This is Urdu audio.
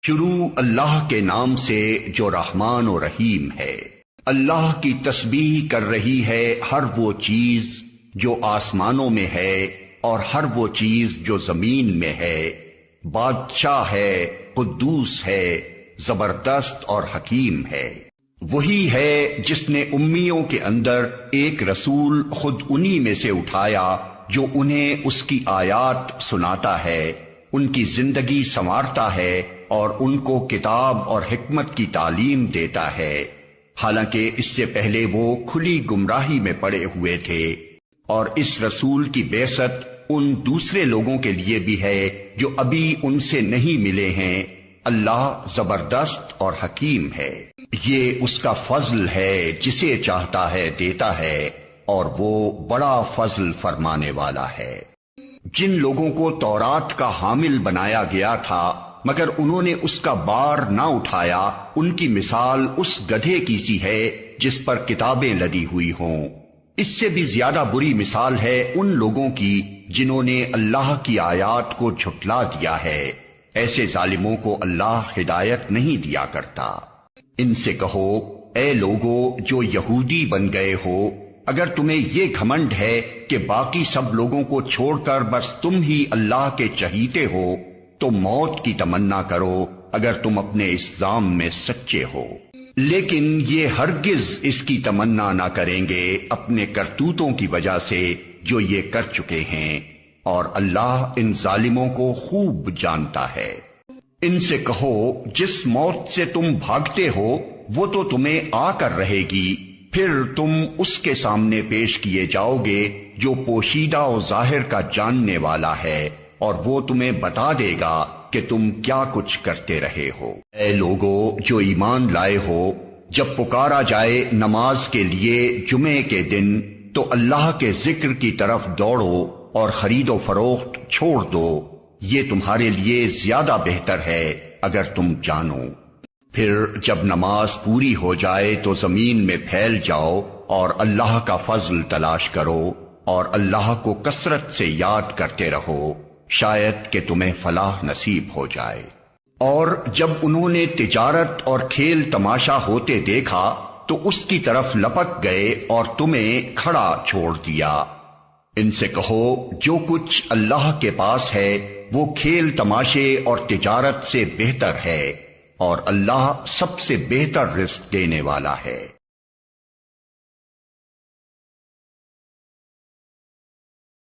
شروع اللہ کے نام سے جو رحمان و رحیم ہے۔ اللہ کی تسبیح کر رہی ہے ہر وہ چیز جو آسمانوں میں ہے اور ہر وہ چیز جو زمین میں ہے۔ بادشاہ ہے، قدوس ہے، زبردست اور حکیم ہے۔ وہی ہے جس نے امیوں کے اندر ایک رسول خود انہی میں سے اٹھایا جو انہیں اس کی آیات سناتا ہے، ان کی زندگی سنوارتا ہے اور ان کو کتاب اور حکمت کی تعلیم دیتا ہے، حالانکہ اس سے پہلے وہ کھلی گمراہی میں پڑے ہوئے تھے۔ اور اس رسول کی بعثت ان دوسرے لوگوں کے لیے بھی ہے جو ابھی ان سے نہیں ملے ہیں۔ اللہ زبردست اور حکیم ہے۔ یہ اس کا فضل ہے، جسے چاہتا ہے دیتا ہے، اور وہ بڑا فضل فرمانے والا ہے۔ جن لوگوں کو تورات کا حامل بنایا گیا تھا مگر انہوں نے اس کا بار نہ اٹھایا، ان کی مثال اس گدھے کی سی ہے جس پر کتابیں لدی ہوئی ہوں۔ اس سے بھی زیادہ بری مثال ہے ان لوگوں کی جنہوں نے اللہ کی آیات کو جھٹلا دیا ہے۔ ایسے ظالموں کو اللہ ہدایت نہیں دیا کرتا۔ ان سے کہو، اے لوگو جو یہودی بن گئے ہو، اگر تمہیں یہ گھمنڈ ہے کہ باقی سب لوگوں کو چھوڑ کر بس تم ہی اللہ کے چہیتے ہو، تو موت کی تمنا کرو اگر تم اپنے اس ظام میں سچے ہو۔ لیکن یہ ہرگز اس کی تمنا نہ کریں گے اپنے کرتوتوں کی وجہ سے جو یہ کر چکے ہیں، اور اللہ ان ظالموں کو خوب جانتا ہے۔ ان سے کہو، جس موت سے تم بھاگتے ہو وہ تو تمہیں آ کر رہے گی، پھر تم اس کے سامنے پیش کیے جاؤ گے جو پوشیدہ و ظاہر کا جاننے والا ہے، اور وہ تمہیں بتا دے گا کہ تم کیا کچھ کرتے رہے ہو۔ اے لوگو جو ایمان لائے ہو، جب پکارا جائے نماز کے لیے جمعے کے دن تو اللہ کے ذکر کی طرف دوڑو اور خرید و فروخت چھوڑ دو، یہ تمہارے لیے زیادہ بہتر ہے اگر تم جانو۔ پھر جب نماز پوری ہو جائے تو زمین میں پھیل جاؤ اور اللہ کا فضل تلاش کرو، اور اللہ کو کثرت سے یاد کرتے رہو، شاید کہ تمہیں فلاح نصیب ہو جائے۔ اور جب انہوں نے تجارت اور کھیل تماشا ہوتے دیکھا تو اس کی طرف لپک گئے اور تمہیں کھڑا چھوڑ دیا۔ ان سے کہو، جو کچھ اللہ کے پاس ہے وہ کھیل تماشے اور تجارت سے بہتر ہے، اور اللہ سب سے بہتر رزق دینے والا ہے۔